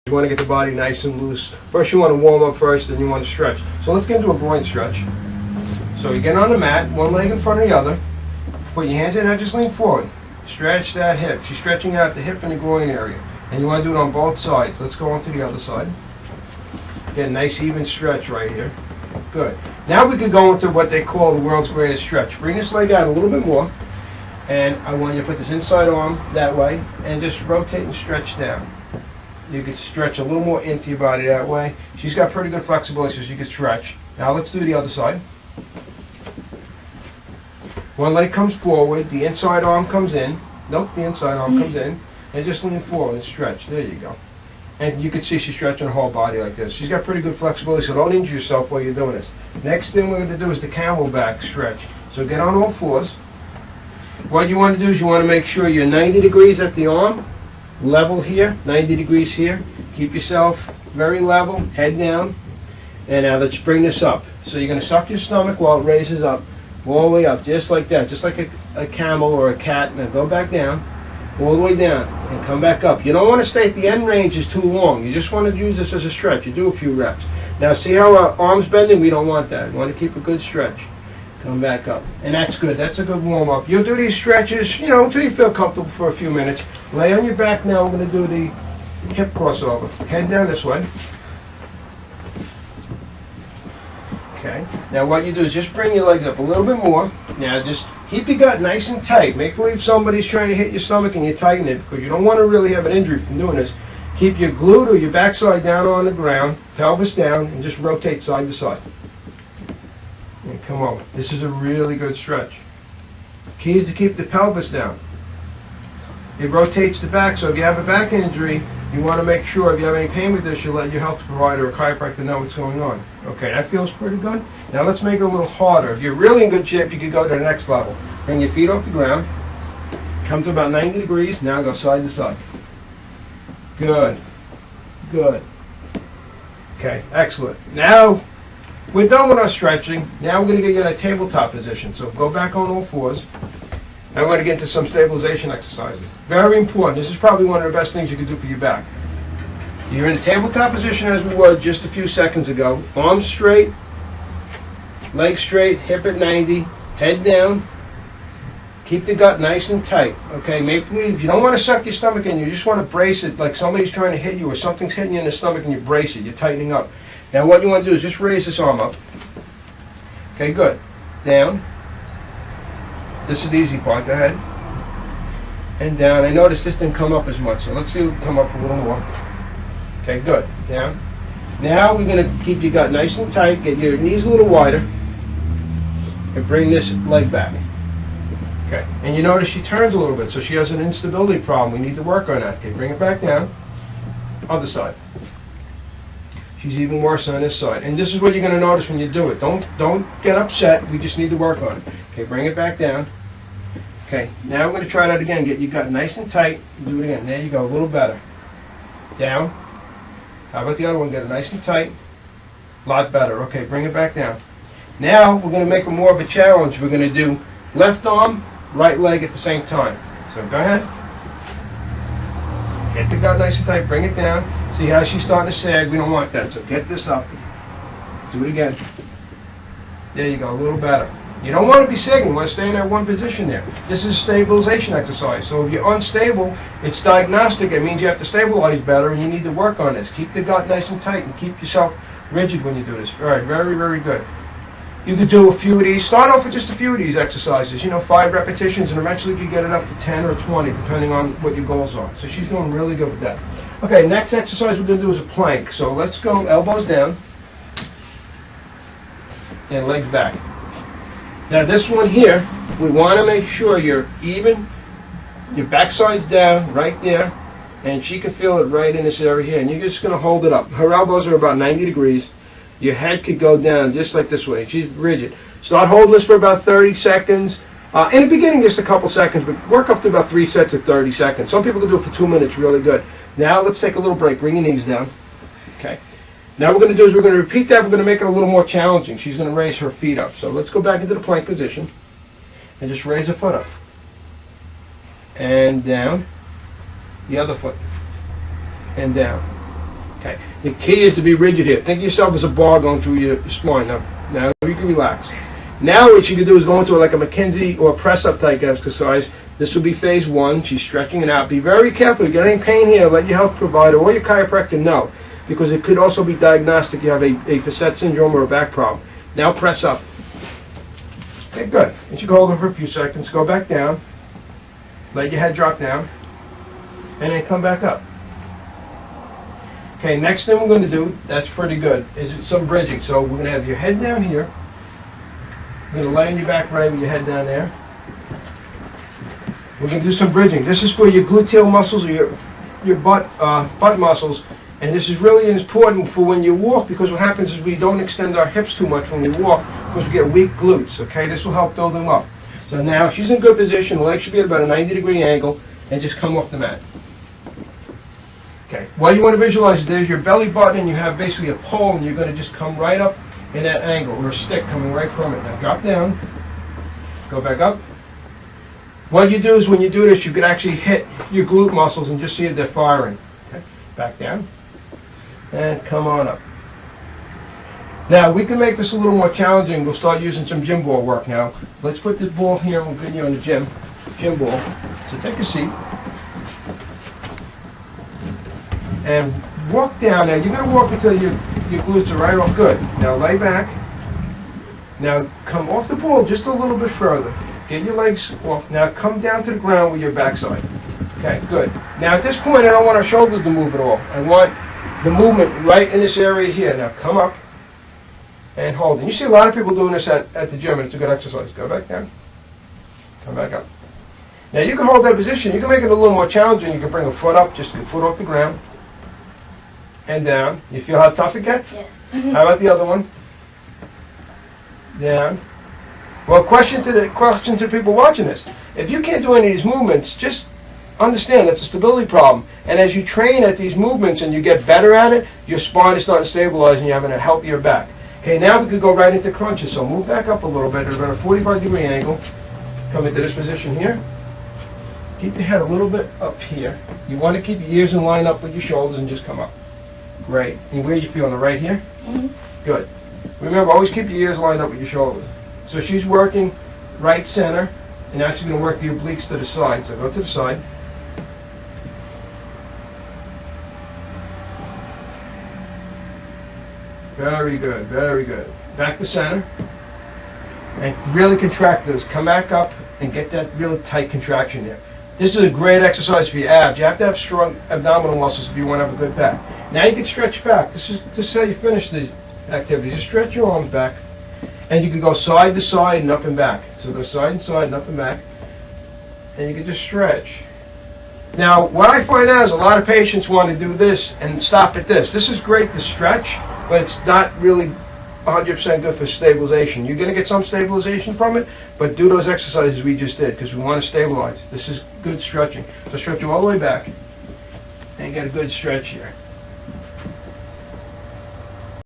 You want to get the body nice and loose. First you want to warm up first, then you want to stretch. So let's get into a groin stretch. So you get on the mat, one leg in front of the other. Put your hands in and just lean forward. Stretch that hip. She's stretching out the hip and the groin area. And you want to do it on both sides. Let's go on to the other side. Get a nice even stretch right here. Good. Now we could go into what they call the world's greatest stretch. Bring this leg out a little bit more. And I want you to put this inside arm that way and just rotate and stretch down. You can stretch a little more into your body that way. She's got pretty good flexibility, so she can stretch. Now let's do the other side. One leg comes forward, the inside arm comes in. Nope, the inside arm comes in. And just lean forward and stretch. There you go. And you can see she's stretching her whole body like this. She's got pretty good flexibility, so don't injure yourself while you're doing this. Next thing we're going to do is the camel back stretch. So get on all fours. What you want to do is you want to make sure you're 90 degrees at the arm. Level here, 90 degrees here. Keep yourself very level, head down. And now let's bring this up. So you're going to suck your stomach while it raises up, all the way up, just like that, just like a camel or a cat. Now go back down, all the way down, and come back up. You don't want to stay at the end range is too long. You just want to use this as a stretch. You do a few reps. Now see how our arm's bending? We don't want that. We want to keep a good stretch. Come back up. And that's good. That's a good warm-up. You'll do these stretches, until you feel comfortable for a few minutes. Lay on your back now. I'm going to do the hip crossover. Head down this way. Okay. Now what you do is just bring your legs up a little bit more. Now just keep your gut nice and tight. Make believe somebody's trying to hit your stomach and you tighten it, because you don't want to really have an injury from doing this. Keep your glute or your backside down on the ground, pelvis down, and just rotate side to side. And come on. This is a really good stretch. Key is to keep the pelvis down. It rotates the back, so if you have a back injury, you want to make sure if you have any pain with this, you let your health provider or chiropractor know what's going on. Okay, that feels pretty good. Now let's make it a little harder. If you're really in good shape, you could go to the next level. Bring your feet off the ground. Come to about 90 degrees. Now go side to side. Good. Good. Okay, excellent. Now we're done with our stretching. Now we're going to get you in a tabletop position. So go back on all fours. And we're going to get into some stabilization exercises. Very important. This is probably one of the best things you can do for your back. You're in a tabletop position as we were just a few seconds ago. Arms straight, legs straight, hip at 90, head down. Keep the gut nice and tight. Okay, make believe you don't want to suck your stomach in. You just want to brace it like somebody's trying to hit you or something's hitting you in the stomach and you brace it. You're tightening up. Now what you want to do is just raise this arm up. Okay, good. Down. This is the easy part. Go ahead. And down. I noticed this didn't come up as much, so let's see it come up a little more. Okay, good. Down. Now we're going to keep your gut nice and tight. Get your knees a little wider. And bring this leg back. Okay. And you notice she turns a little bit, so she has an instability problem. We need to work on that. Okay, bring it back down. Other side. She's even worse on this side. And this is what you're going to notice when you do it. Don't get upset. We just need to work on it. Okay, bring it back down. Okay, now we're going to try that again. Get your gut nice and tight. Do it again. There you go. A little better. Down. How about the other one? Get it nice and tight. A lot better. Okay, bring it back down. Now we're going to make it more of a challenge. We're going to do left arm, right leg at the same time. So go ahead. Get the gut nice and tight. Bring it down. See how she's starting to sag? We don't want that. So get this up. Do it again. There you go. A little better. You don't want to be sagging. You want to stay in that one position there. This is a stabilization exercise. So if you're unstable, it's diagnostic. It means you have to stabilize better and you need to work on this. Keep the gut nice and tight and keep yourself rigid when you do this. All right. Very, very good. You could do a few of these. Start off with just a few of these exercises. 5 repetitions, and eventually you get it up to 10 or 20, depending on what your goals are. So she's doing really good with that. Okay, next exercise we're going to do is a plank. So let's go elbows down and legs back. Now this one here, we want to make sure you're even, your backside's down right there, and she can feel it right in this area here. And you're just going to hold it up. Her elbows are about 90 degrees. Your head could go down just like this way. She's rigid. Start holding this for about 30 seconds. In the beginning, just a couple seconds, but work up to about 3 sets of 30 seconds. Some people can do it for 2 minutes really good. Now let's take a little break. Bring your knees down. Okay. Now what we're going to do is we're going to repeat that. We're going to make it a little more challenging. She's going to raise her feet up. So let's go back into the plank position and just raise her foot up. And down. The other foot. And down. Okay. The key is to be rigid here. Think of yourself as a bar going through your spine. Now you can relax. Now what you can do is go into like a McKinsey or press-up type exercise. This will be phase 1. She's stretching it out. Be very careful. If you get any pain here, let your health provider or your chiropractor know, because it could also be diagnostic. You have a facet syndrome or a back problem. Now press up. Okay, good. And you can hold it for a few seconds. Go back down. Let your head drop down. And then come back up. Okay, next thing we're going to do, that's pretty good, is some bridging. So we're going to have your head down here. You're going to lay on your back right with your head down there. We're going to do some bridging. This is for your gluteal muscles or your butt muscles. And this is really important for when you walk, because what happens is we don't extend our hips too much when we walk because we get weak glutes, okay? This will help build them up. So now she's in good position. The leg should be at about a 90-degree angle, and just come off the mat. Okay, what you want to visualize is there's your belly button, and you have basically a pole, and you're going to just come right up in that angle, or a stick coming right from it. Now drop down, go back up. What you do is when you do this, you can actually hit your glute muscles and just see if they're firing. Okay, back down, and come on up. Now we can make this a little more challenging. We'll start using some gym ball work now. Let's put the ball here, and we'll put you on the gym ball. So take a seat. And walk down. Now you're going to walk until your glutes are right off. Good. Now lay back. Now come off the ball just a little bit further. Get your legs off. Now come down to the ground with your backside. Okay, good. Now at this point I don't want our shoulders to move at all. I want the movement right in this area here. Now come up and hold. And you see a lot of people doing this at the gym, and it's a good exercise. Go back down. Come back up. Now you can hold that position. You can make it a little more challenging. You can bring a foot up, just a foot off the ground. And down. You feel how tough it gets? Yes. How about the other one? Down. Well, question to the people watching this. If you can't do any of these movements, just understand that's a stability problem. And as you train at these movements and you get better at it, your spine is starting to stabilize and you're having a healthier back. Okay, now we could go right into crunches. So move back up a little bit at about a 45-degree angle. Come into this position here. Keep your head a little bit up here. You want to keep your ears in line up with your shoulders and just come up. Great. And where you feel on the right here? Mm-hmm. Good. Remember, always keep your ears lined up with your shoulders. So she's working right center, and now she's going to work the obliques to the side. So go to the side. Very good, very good. Back to center. And really contract those. Come back up and get that really tight contraction there. This is a great exercise for your abs. You have to have strong abdominal muscles if you want to have a good back. Now you can stretch back. This is how you finish these activities. Just stretch your arms back. And you can go side to side and up and back. So go side and side and up and back. And you can just stretch. Now, what I find out is a lot of patients want to do this and stop at this. This is great to stretch, but it's not really 100% good for stabilization. You're going to get some stabilization from it, but do those exercises we just did because we want to stabilize. This is good stretching. So stretch you all the way back and get a good stretch here.